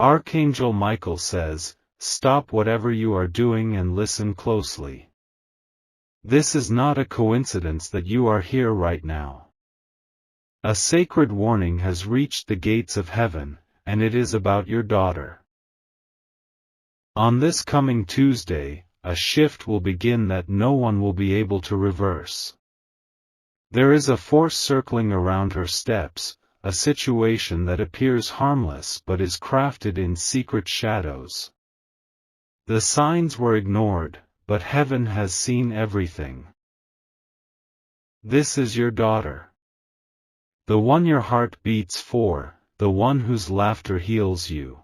Archangel Michael says, stop whatever you are doing and listen closely. This is not a coincidence that you are here right now. A sacred warning has reached the gates of heaven, and it is about your daughter. On this coming Tuesday, a shift will begin that no one will be able to reverse. There is a force circling around her steps, a situation that appears harmless but is crafted in secret shadows. The signs were ignored, but heaven has seen everything. This is your daughter. The one your heart beats for, the one whose laughter heals you.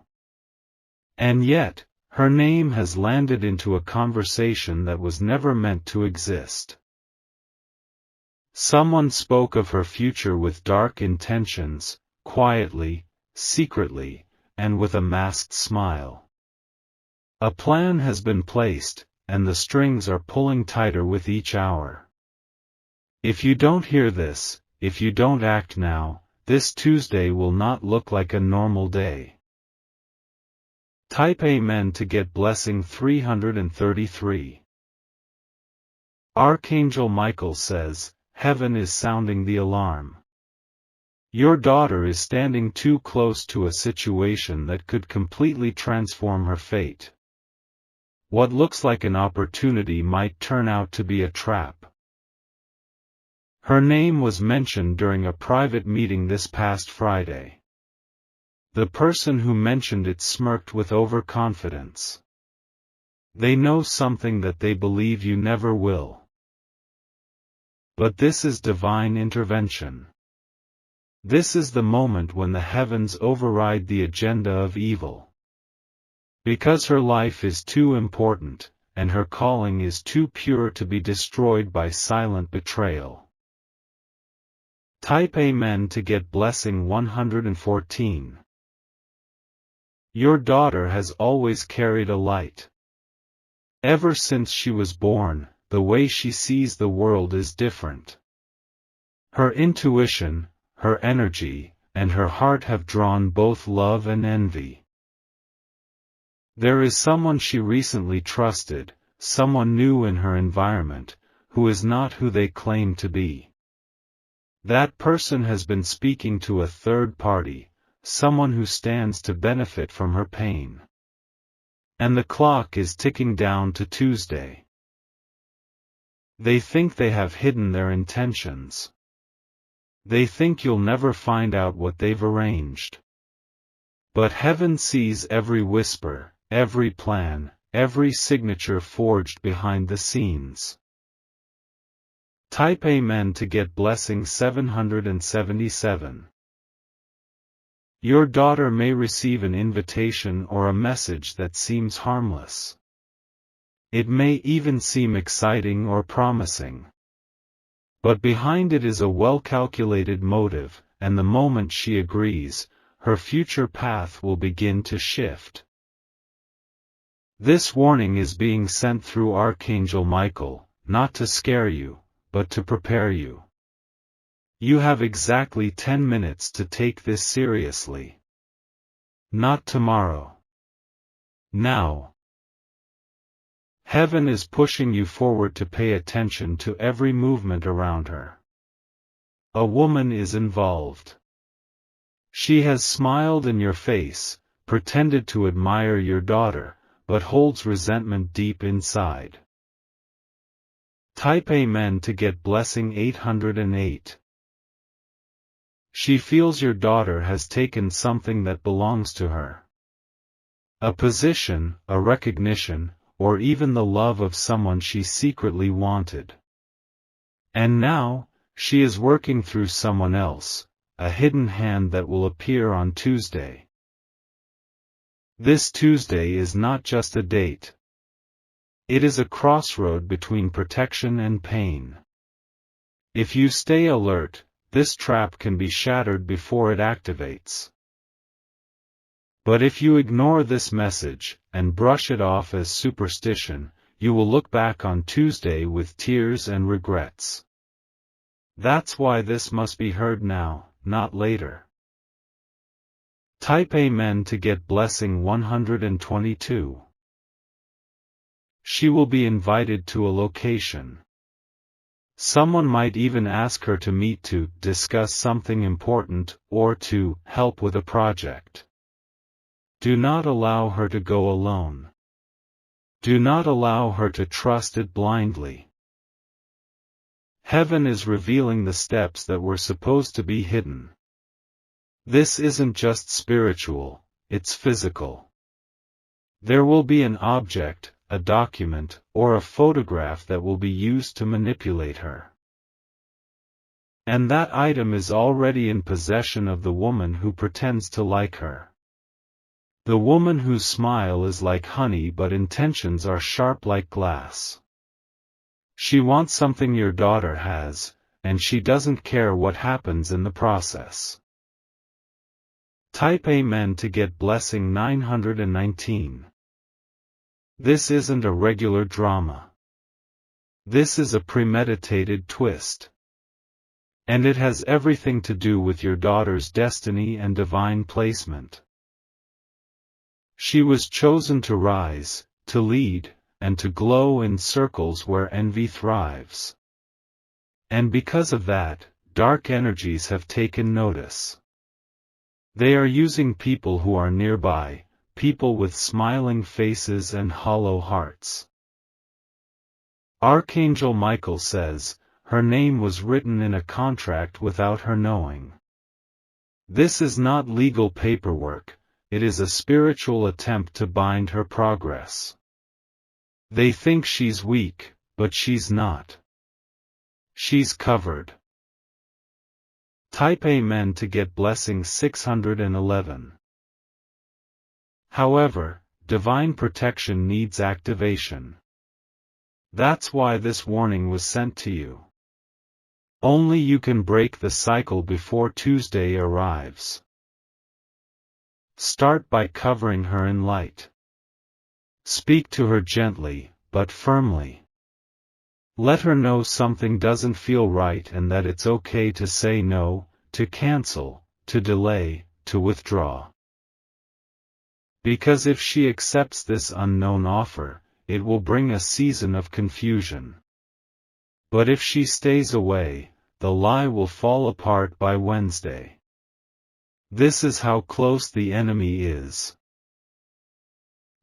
And yet, her name has landed into a conversation that was never meant to exist. Someone spoke of her future with dark intentions, quietly, secretly, and with a masked smile. A plan has been placed, and the strings are pulling tighter with each hour. If you don't hear this, if you don't act now, this Tuesday will not look like a normal day. Type Amen to get blessing 333. Archangel Michael says, heaven is sounding the alarm. Your daughter is standing too close to a situation that could completely transform her fate. What looks like an opportunity might turn out to be a trap. Her name was mentioned during a private meeting this past Friday. The person who mentioned it smirked with overconfidence. They know something that they believe you never will. But this is divine intervention. This is the moment when the heavens override the agenda of evil. Because her life is too important, and her calling is too pure to be destroyed by silent betrayal. Type Amen to get blessing 114. Your daughter has always carried a light. Ever since she was born, the way she sees the world is different. Her intuition, her energy, and her heart have drawn both love and envy. There is someone she recently trusted, someone new in her environment, who is not who they claim to be. That person has been speaking to a third party, someone who stands to benefit from her pain. And the clock is ticking down to Tuesday. They think they have hidden their intentions. They think you'll never find out what they've arranged. But heaven sees every whisper, every plan, every signature forged behind the scenes. Type Amen to get blessing 777. Your daughter may receive an invitation or a message that seems harmless. It may even seem exciting or promising. But behind it is a well-calculated motive, and the moment she agrees, her future path will begin to shift. This warning is being sent through Archangel Michael, not to scare you, but to prepare you. You have exactly 10 minutes to take this seriously. Not tomorrow. Now. Heaven is pushing you forward to pay attention to every movement around her. A woman is involved. She has smiled in your face, pretended to admire your daughter, but holds resentment deep inside. Type Amen to get blessing 808. She feels your daughter has taken something that belongs to her. A position, a recognition, or even the love of someone she secretly wanted. And now, she is working through someone else, a hidden hand that will appear on Tuesday. This Tuesday is not just a date. It is a crossroad between protection and pain. If you stay alert, this trap can be shattered before it activates. But if you ignore this message, and brush it off as superstition, you will look back on Tuesday with tears and regrets. That's why this must be heard now, not later. Type Amen to get blessing 122. She will be invited to a location. Someone might even ask her to meet to discuss something important, or to help with a project. Do not allow her to go alone. Do not allow her to trust it blindly. Heaven is revealing the steps that were supposed to be hidden. This isn't just spiritual, it's physical. There will be an object, a document, or a photograph that will be used to manipulate her. And that item is already in possession of the woman who pretends to like her. The woman whose smile is like honey but intentions are sharp like glass. She wants something your daughter has, and she doesn't care what happens in the process. Type Amen to get blessing 919. This isn't a regular drama. This is a premeditated twist. And it has everything to do with your daughter's destiny and divine placement. She was chosen to rise, to lead, and to glow in circles where envy thrives. And because of that, dark energies have taken notice. They are using people who are nearby, people with smiling faces and hollow hearts. Archangel Michael says, her name was written in a contract without her knowing. This is not legal paperwork, it is a spiritual attempt to bind her progress. They think she's weak, but she's not. She's covered. Type Amen to get blessing 611. However, divine protection needs activation. That's why this warning was sent to you. Only you can break the cycle before Tuesday arrives. Start by covering her in light. Speak to her gently, but firmly. Let her know something doesn't feel right and that it's okay to say no, to cancel, to delay, to withdraw. Because if she accepts this unknown offer, it will bring a season of confusion. But if she stays away, the lie will fall apart by Wednesday. This is how close the enemy is.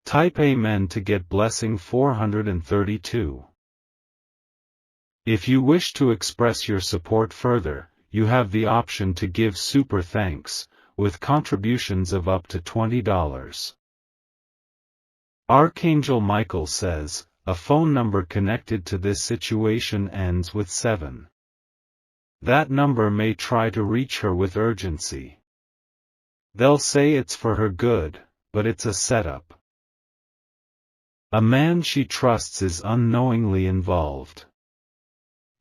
Type Amen to get blessing 432. If you wish to express your support further, you have the option to give super thanks, with contributions of up to $20. Archangel Michael says, a phone number connected to this situation ends with 7. That number may try to reach her with urgency. They'll say it's for her good, but it's a setup. A man she trusts is unknowingly involved.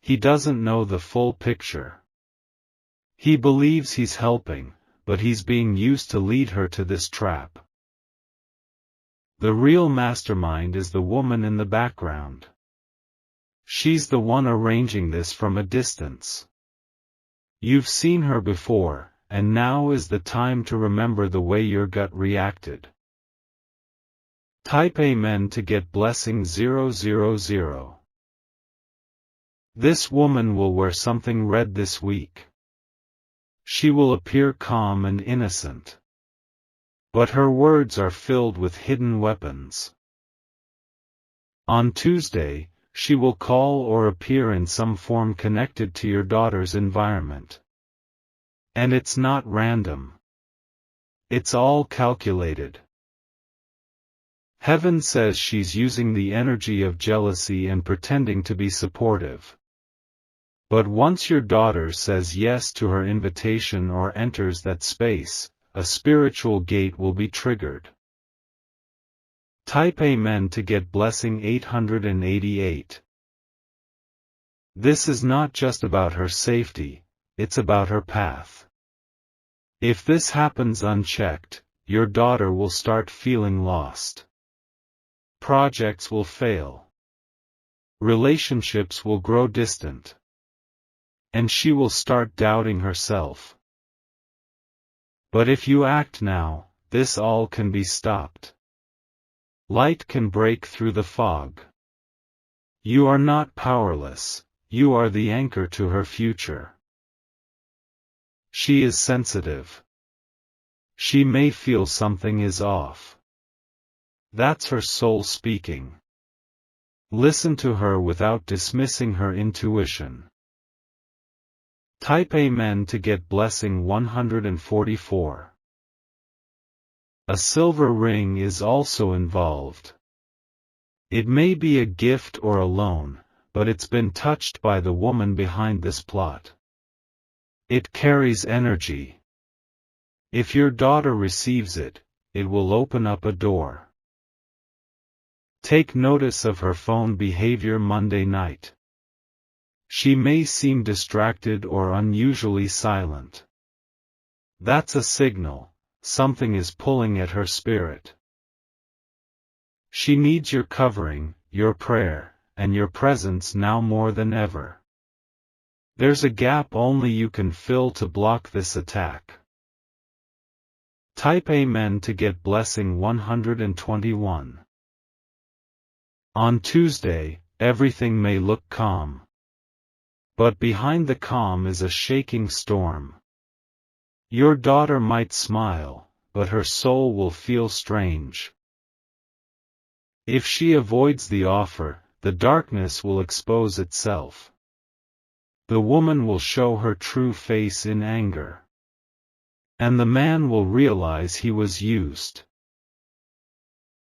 He doesn't know the full picture. He believes he's helping, but he's being used to lead her to this trap. The real mastermind is the woman in the background. She's the one arranging this from a distance. You've seen her before, and now is the time to remember the way your gut reacted. Type Amen to get blessing 000. This woman will wear something red this week. She will appear calm and innocent. But her words are filled with hidden weapons. On Tuesday, she will call or appear in some form connected to your daughter's environment. And it's not random. It's all calculated. Heaven says she's using the energy of jealousy and pretending to be supportive. But once your daughter says yes to her invitation or enters that space, a spiritual gate will be triggered. Type Amen to get blessing 888. This is not just about her safety, it's about her path. If this happens unchecked, your daughter will start feeling lost. Projects will fail. Relationships will grow distant. And she will start doubting herself. But if you act now, this all can be stopped. Light can break through the fog. You are not powerless, you are the anchor to her future. She is sensitive. She may feel something is off. That's her soul speaking. Listen to her without dismissing her intuition. Type Amen to get blessing 144. A silver ring is also involved. It may be a gift or a loan, but it's been touched by the woman behind this plot. It carries energy. If your daughter receives it, it will open up a door. Take notice of her phone behavior Monday night. She may seem distracted or unusually silent. That's a signal, something is pulling at her spirit. She needs your covering, your prayer, and your presence now more than ever. There's a gap only you can fill to block this attack. Type Amen to get blessing 121. On Tuesday, everything may look calm. But behind the calm is a shaking storm. Your daughter might smile, but her soul will feel strange. If she avoids the offer, the darkness will expose itself. The woman will show her true face in anger. And the man will realize he was used.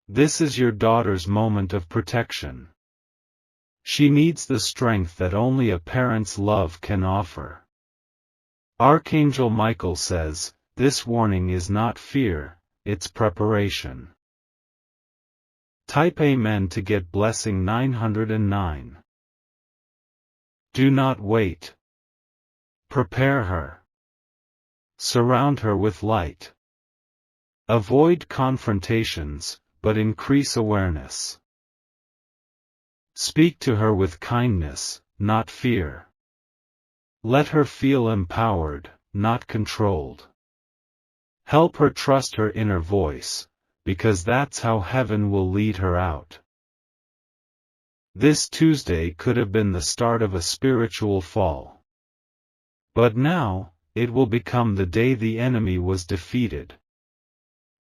This is your daughter's moment of protection. She needs the strength that only a parent's love can offer. Archangel Michael says, this warning is not fear, it's preparation. Type Amen to get blessing 909. Do not wait. Prepare her. Surround her with light. Avoid confrontations, but increase awareness. Speak to her with kindness, not fear. Let her feel empowered, not controlled. Help her trust her inner voice, because that's how heaven will lead her out. This Tuesday could have been the start of a spiritual fall. But now, it will become the day the enemy was defeated.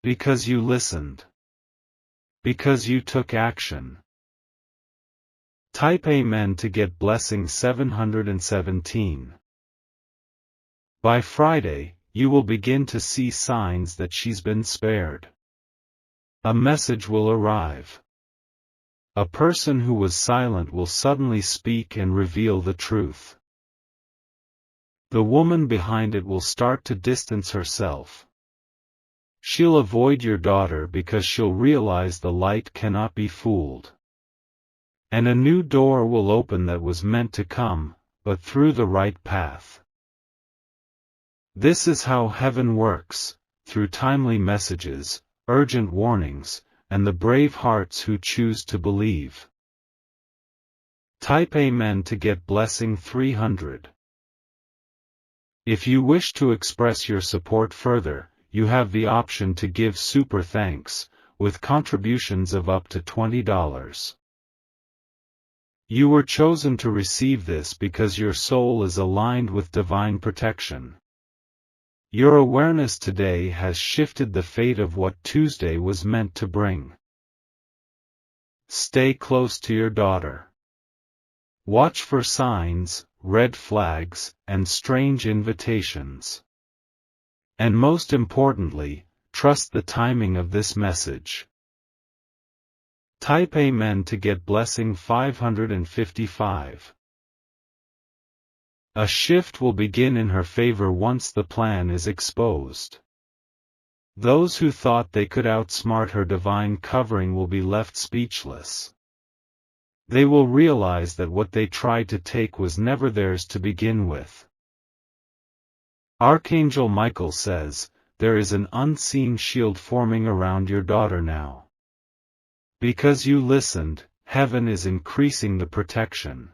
Because you listened. Because you took action. Type Amen to get blessing 717. By Friday, you will begin to see signs that she's been spared. A message will arrive. A person who was silent will suddenly speak and reveal the truth. The woman behind it will start to distance herself. She'll avoid your daughter because she'll realize the light cannot be fooled. And a new door will open that was meant to come, but through the right path. This is how heaven works, through timely messages, urgent warnings, and the brave hearts who choose to believe. Type Amen to get blessing 300. If you wish to express your support further, you have the option to give super thanks, with contributions of up to $20. You were chosen to receive this because your soul is aligned with divine protection. Your awareness today has shifted the fate of what Tuesday was meant to bring. Stay close to your daughter. Watch for signs, red flags, and strange invitations. And most importantly, trust the timing of this message. Type Amen to get blessing 555. A shift will begin in her favor once the plan is exposed. Those who thought they could outsmart her divine covering will be left speechless. They will realize that what they tried to take was never theirs to begin with. Archangel Michael says, there is an unseen shield forming around your daughter now. Because you listened, heaven is increasing the protection.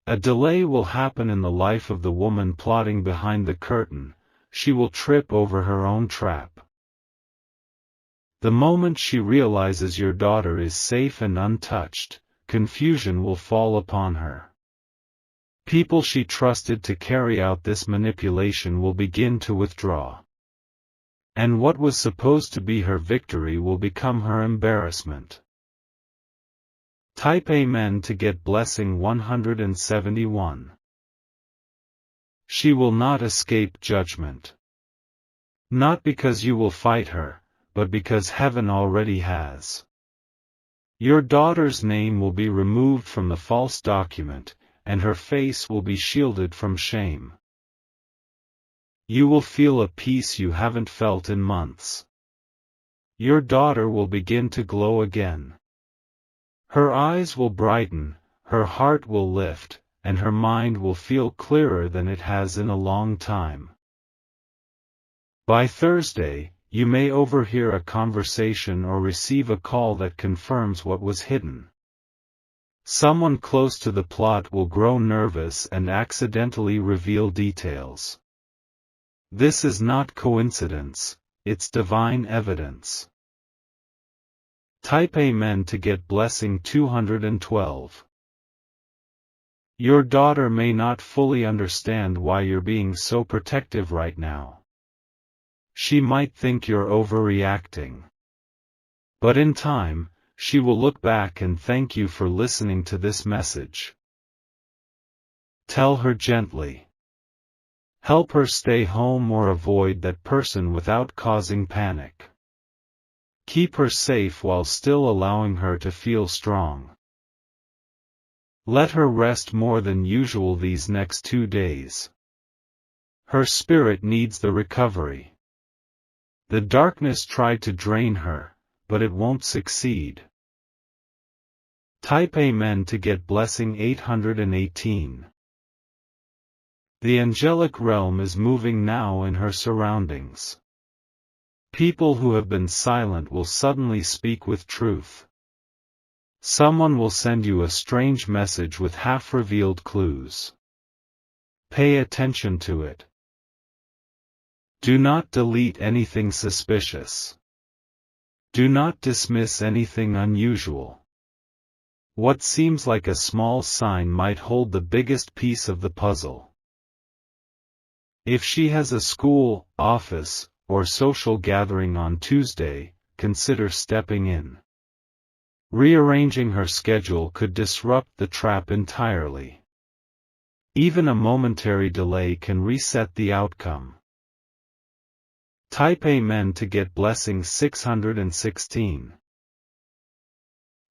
A delay will happen in the life of the woman plotting behind the curtain. she will trip over her own trap. The moment she realizes your daughter is safe and untouched, confusion will fall upon her. People she trusted to carry out this manipulation will begin to withdraw. And what was supposed to be her victory will become her embarrassment. Type Amen to get blessing 171. She will not escape judgment. Not because you will fight her, but because heaven already has. Your daughter's name will be removed from the false document, and her face will be shielded from shame. You will feel a peace you haven't felt in months. Your daughter will begin to glow again. Her eyes will brighten, her heart will lift, and her mind will feel clearer than it has in a long time. By Thursday, you may overhear a conversation or receive a call that confirms what was hidden. Someone close to the plot will grow nervous and accidentally reveal details. This is not coincidence, it's divine evidence. Type Amen to get blessing 212. Your daughter may not fully understand why you're being so protective right now. She might think you're overreacting. But in time, she will look back and thank you for listening to this message. Tell her gently. Help her stay home or avoid that person without causing panic. Keep her safe while still allowing her to feel strong. Let her rest more than usual these next 2 days. Her spirit needs the recovery. The darkness tried to drain her, but it won't succeed. Type Amen to get blessing 818. The angelic realm is moving now in her surroundings. People who have been silent will suddenly speak with truth. Someone will send you a strange message with half-revealed clues. Pay attention to it. Do not delete anything suspicious. Do not dismiss anything unusual. What seems like a small sign might hold the biggest piece of the puzzle. If she has a school, office, or social gathering on Tuesday, consider stepping in. Rearranging her schedule could disrupt the trap entirely. Even a momentary delay can reset the outcome. Type Amen to get blessing 616.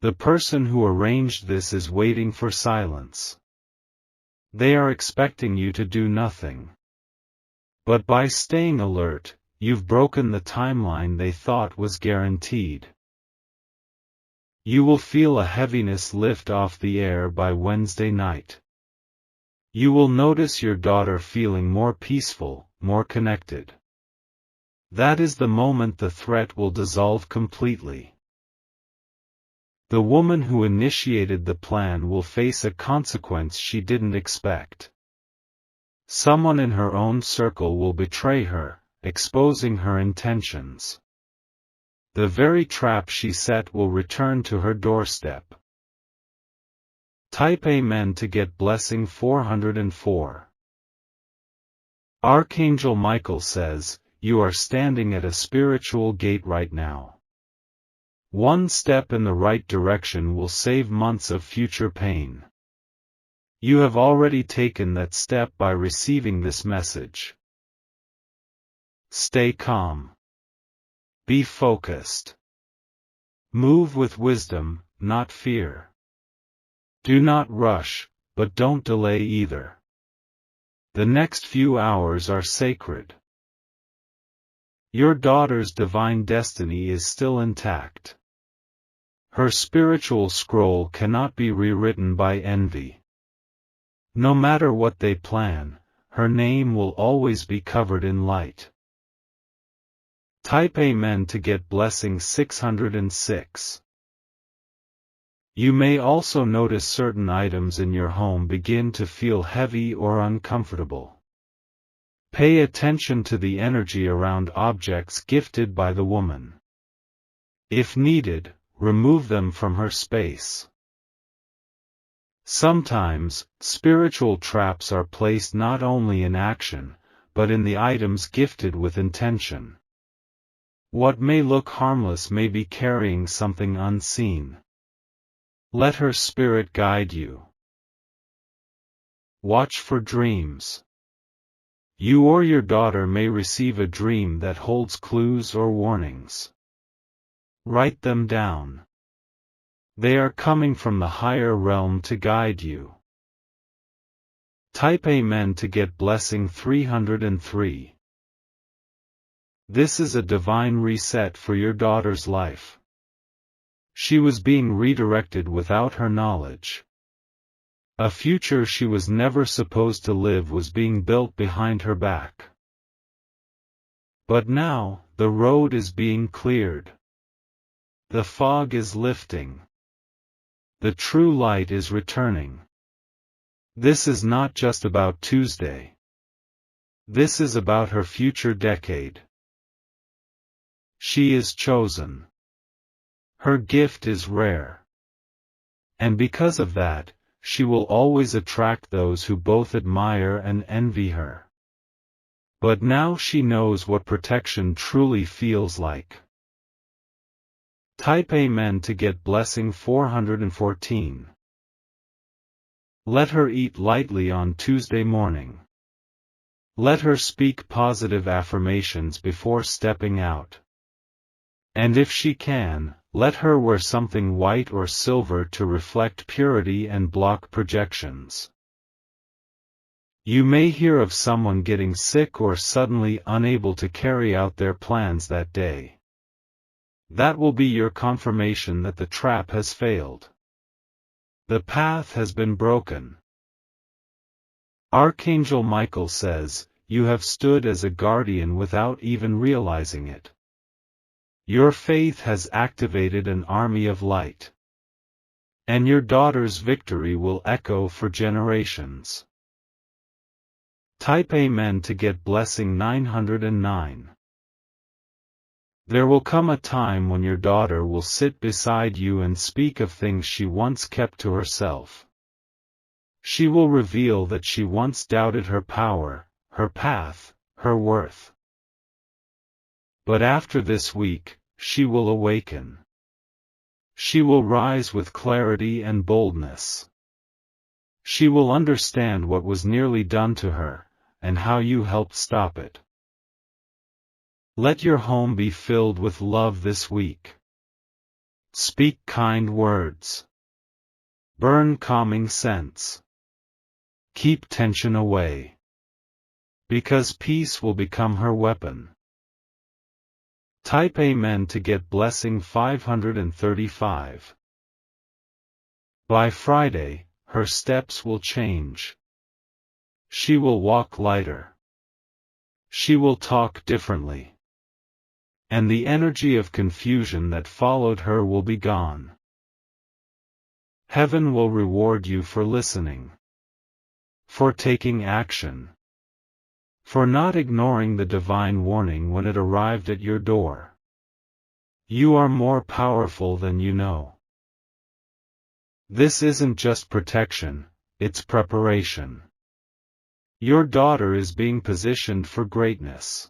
The person who arranged this is waiting for silence. They are expecting you to do nothing. But by staying alert, you've broken the timeline they thought was guaranteed. You will feel a heaviness lift off the air by Wednesday night. You will notice your daughter feeling more peaceful, more connected. That is the moment the threat will dissolve completely. The woman who initiated the plan will face a consequence she didn't expect. Someone in her own circle will betray her, exposing her intentions. The very trap she set will return to her doorstep. Type Amen to get blessing 404. Archangel Michael says, you are standing at a spiritual gate right now. One step in the right direction will save months of future pain. You have already taken that step by receiving this message. Stay calm. Be focused. Move with wisdom, not fear. Do not rush, but don't delay either. The next few hours are sacred. Your daughter's divine destiny is still intact. Her spiritual scroll cannot be rewritten by envy. No matter what they plan, her name will always be covered in light. Type Amen to get blessing 606. You may also notice certain items in your home begin to feel heavy or uncomfortable. Pay attention to the energy around objects gifted by the woman. If needed, remove them from her space. Sometimes, spiritual traps are placed not only in action, but in the items gifted with intention. What may look harmless may be carrying something unseen. Let her spirit guide you. Watch for dreams. You or your daughter may receive a dream that holds clues or warnings. Write them down. They are coming from the higher realm to guide you. Type Amen to get blessing 303. This is a divine reset for your daughter's life. She was being redirected without her knowledge. A future she was never supposed to live was being built behind her back. But now, the road is being cleared. The fog is lifting. The true light is returning. This is not just about Tuesday. This is about her future decade. She is chosen. Her gift is rare. And because of that, she will always attract those who both admire and envy her. But now she knows what protection truly feels like. Type Amen to get blessing 414. Let her eat lightly on Tuesday morning. Let her speak positive affirmations before stepping out. And if she can, let her wear something white or silver to reflect purity and block projections. You may hear of someone getting sick or suddenly unable to carry out their plans that day. That will be your confirmation that the trap has failed. The path has been broken. Archangel Michael says, "You have stood as a guardian without even realizing it. Your faith has activated an army of light. And your daughter's victory will echo for generations." Type Amen to get blessing 909. There will come a time when your daughter will sit beside you and speak of things she once kept to herself. She will reveal that she once doubted her power, her path, her worth. But after this week, she will awaken. She will rise with clarity and boldness. She will understand what was nearly done to her, and how you helped stop it. Let your home be filled with love this week. Speak kind words. Burn calming scents. Keep tension away. Because peace will become her weapon. Type Amen to get blessing 535. By Friday, her steps will change. She will walk lighter. She will talk differently. And the energy of confusion that followed her will be gone. Heaven will reward you for listening. For taking action. For not ignoring the divine warning when it arrived at your door. You are more powerful than you know. This isn't just protection, it's preparation. Your daughter is being positioned for greatness.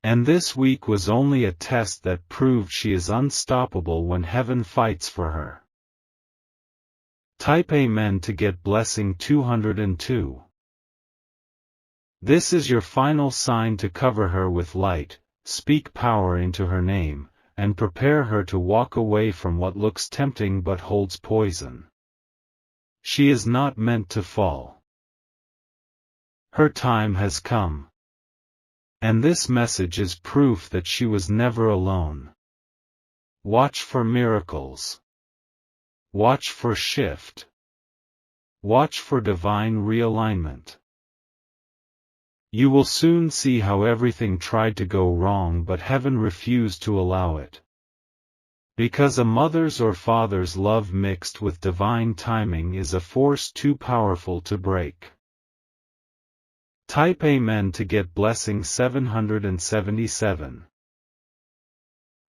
And this week was only a test that proved she is unstoppable when heaven fights for her. Type Amen to get blessing 202. This is your final sign to cover her with light, speak power into her name, and prepare her to walk away from what looks tempting but holds poison. She is not meant to fall. Her time has come. And this message is proof that she was never alone. Watch for miracles. Watch for shift. Watch for divine realignment. You will soon see how everything tried to go wrong but heaven refused to allow it. Because a mother's or father's love mixed with divine timing is a force too powerful to break. Type Amen to get blessing 777.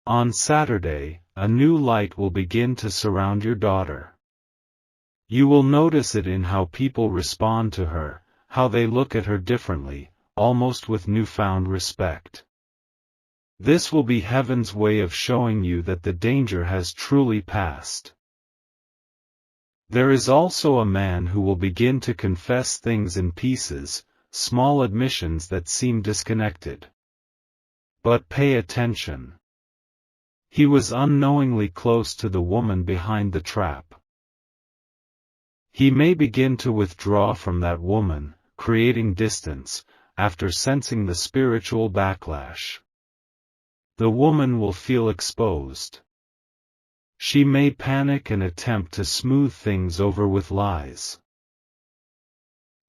On Saturday, a new light will begin to surround your daughter. You will notice it in how people respond to her, how they look at her differently, almost with newfound respect. This will be heaven's way of showing you that the danger has truly passed. There is also a man who will begin to confess things in pieces, small admissions that seem disconnected. But pay attention. He was unknowingly close to the woman behind the trap. He may begin to withdraw from that woman, creating distance, after sensing the spiritual backlash. The woman will feel exposed. She may panic and attempt to smooth things over with lies.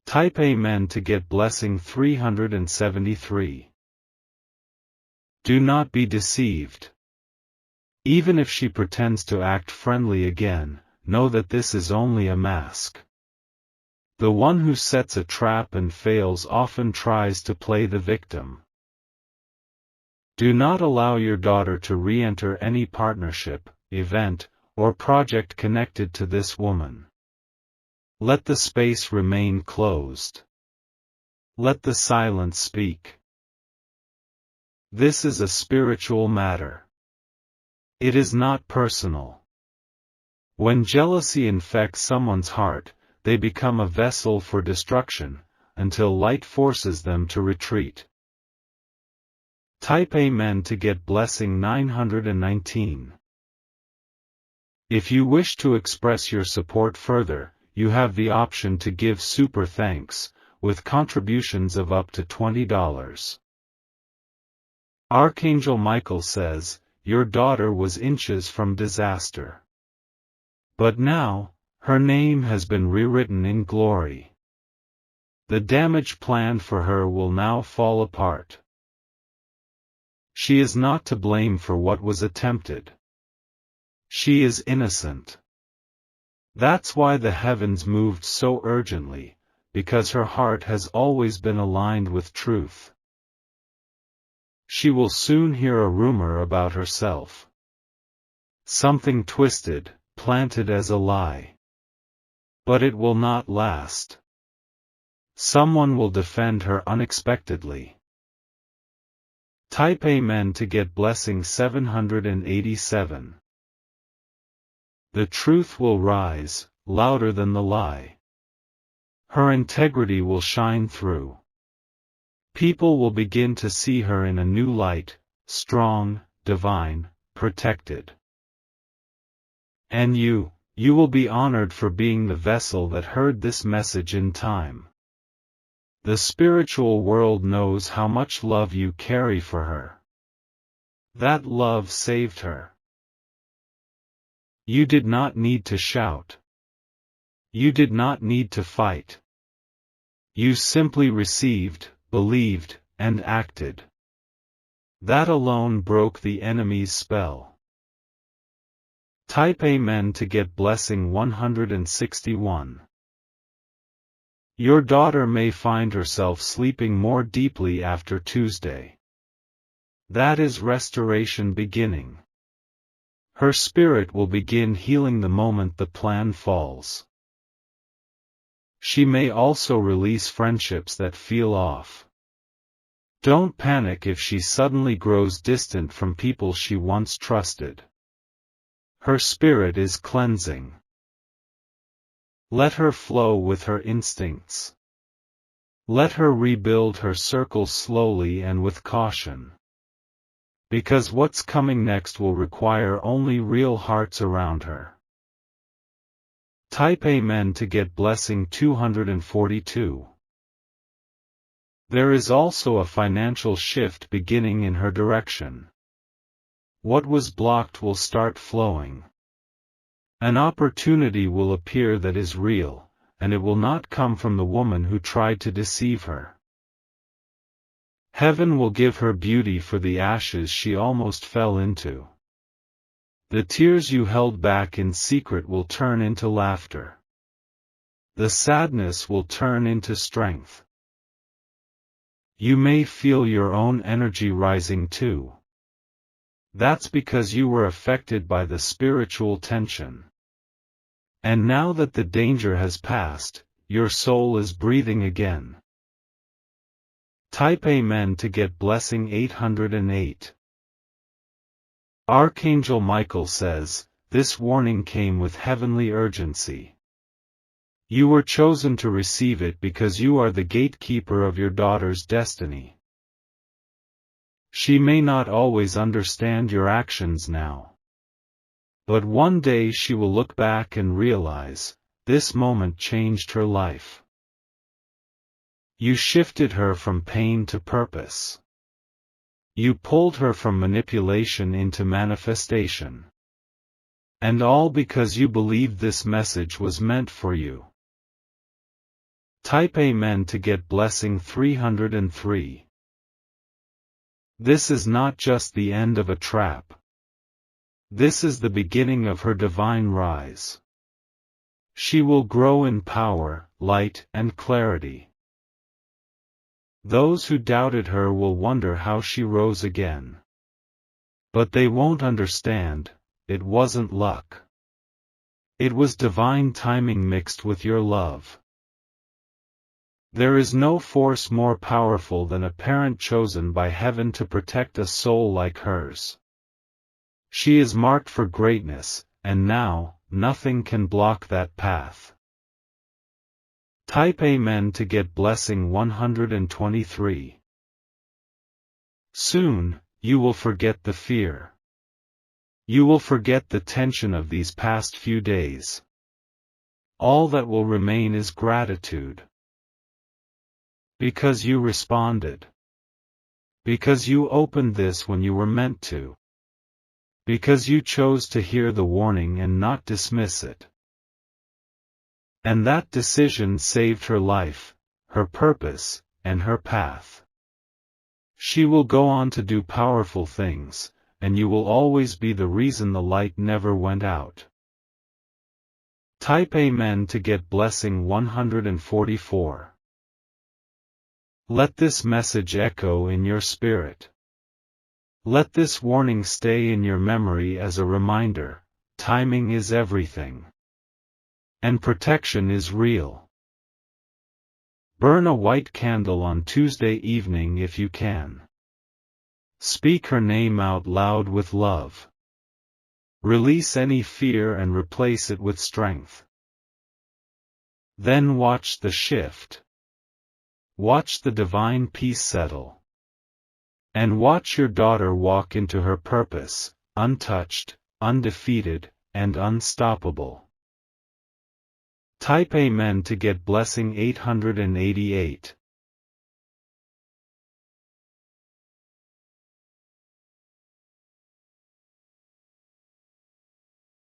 Type Amen to get blessing 373. Do not be deceived. Even if she pretends to act friendly again, know that this is only a mask. The one who sets a trap and fails often tries to play the victim. Do not allow your daughter to re-enter any partnership, event, or project connected to this woman. Let the space remain closed. Let the silence speak. This is a spiritual matter. It is not personal. When jealousy infects someone's heart, they become a vessel for destruction, until light forces them to retreat. Type Amen to get blessing 919. If you wish to express your support further, you have the option to give super thanks, with contributions of up to $20. Archangel Michael says, your daughter was inches from disaster. But now, her name has been rewritten in glory. The damage planned for her will now fall apart. She is not to blame for what was attempted. She is innocent. That's why the heavens moved so urgently, because her heart has always been aligned with truth. She will soon hear a rumor about herself. Something twisted, planted as a lie. But it will not last. Someone will defend her unexpectedly. Type Amen to get blessing 787. The truth will rise, louder than the lie. Her integrity will shine through. People will begin to see her in a new light, strong, divine, protected. And you will be honored for being the vessel that heard this message in time. The spiritual world knows how much love you carry for her. That love saved her. You did not need to shout. You did not need to fight. You simply received, believed, and acted. That alone broke the enemy's spell. Type Amen to get blessing 161. Your daughter may find herself sleeping more deeply after Tuesday. That is restoration beginning. Her spirit will begin healing the moment the plan falls. She may also release friendships that feel off. Don't panic if she suddenly grows distant from people she once trusted. Her spirit is cleansing. Let her flow with her instincts. Let her rebuild her circle slowly and with caution. Because what's coming next will require only real hearts around her. Type Amen to get blessing 242. There is also a financial shift beginning in her direction. What was blocked will start flowing. An opportunity will appear that is real, and it will not come from the woman who tried to deceive her. Heaven will give her beauty for the ashes she almost fell into. The tears you held back in secret will turn into laughter. The sadness will turn into strength. You may feel your own energy rising too. That's because you were affected by the spiritual tension. And now that the danger has passed, your soul is breathing again. Type Amen to get blessing 808. Archangel Michael says, this warning came with heavenly urgency. You were chosen to receive it because you are the gatekeeper of your daughter's destiny. She may not always understand your actions now. But one day she will look back and realize, this moment changed her life. You shifted her from pain to purpose. You pulled her from manipulation into manifestation. And all because you believed this message was meant for you. Type Amen to get blessing 303. This is not just the end of a trap. This is the beginning of her divine rise. She will grow in power, light, and clarity. Those who doubted her will wonder how she rose again. But they won't understand, it wasn't luck. It was divine timing mixed with your love. There is no force more powerful than a parent chosen by heaven to protect a soul like hers. She is marked for greatness, and now, nothing can block that path. Type Amen to get blessing 123. Soon, you will forget the fear. You will forget the tension of these past few days. All that will remain is gratitude. Because you responded. Because you opened this when you were meant to. Because you chose to hear the warning and not dismiss it. And that decision saved her life, her purpose, and her path. She will go on to do powerful things, and you will always be the reason the light never went out. Type Amen to get blessing 144. Let this message echo in your spirit. Let this warning stay in your memory as a reminder, timing is everything. And protection is real. Burn a white candle on Tuesday evening if you can. Speak her name out loud with love. Release any fear and replace it with strength. Then watch the shift. Watch the divine peace settle. And watch your daughter walk into her purpose, untouched, undefeated, and unstoppable. Type Amen to get blessing 888.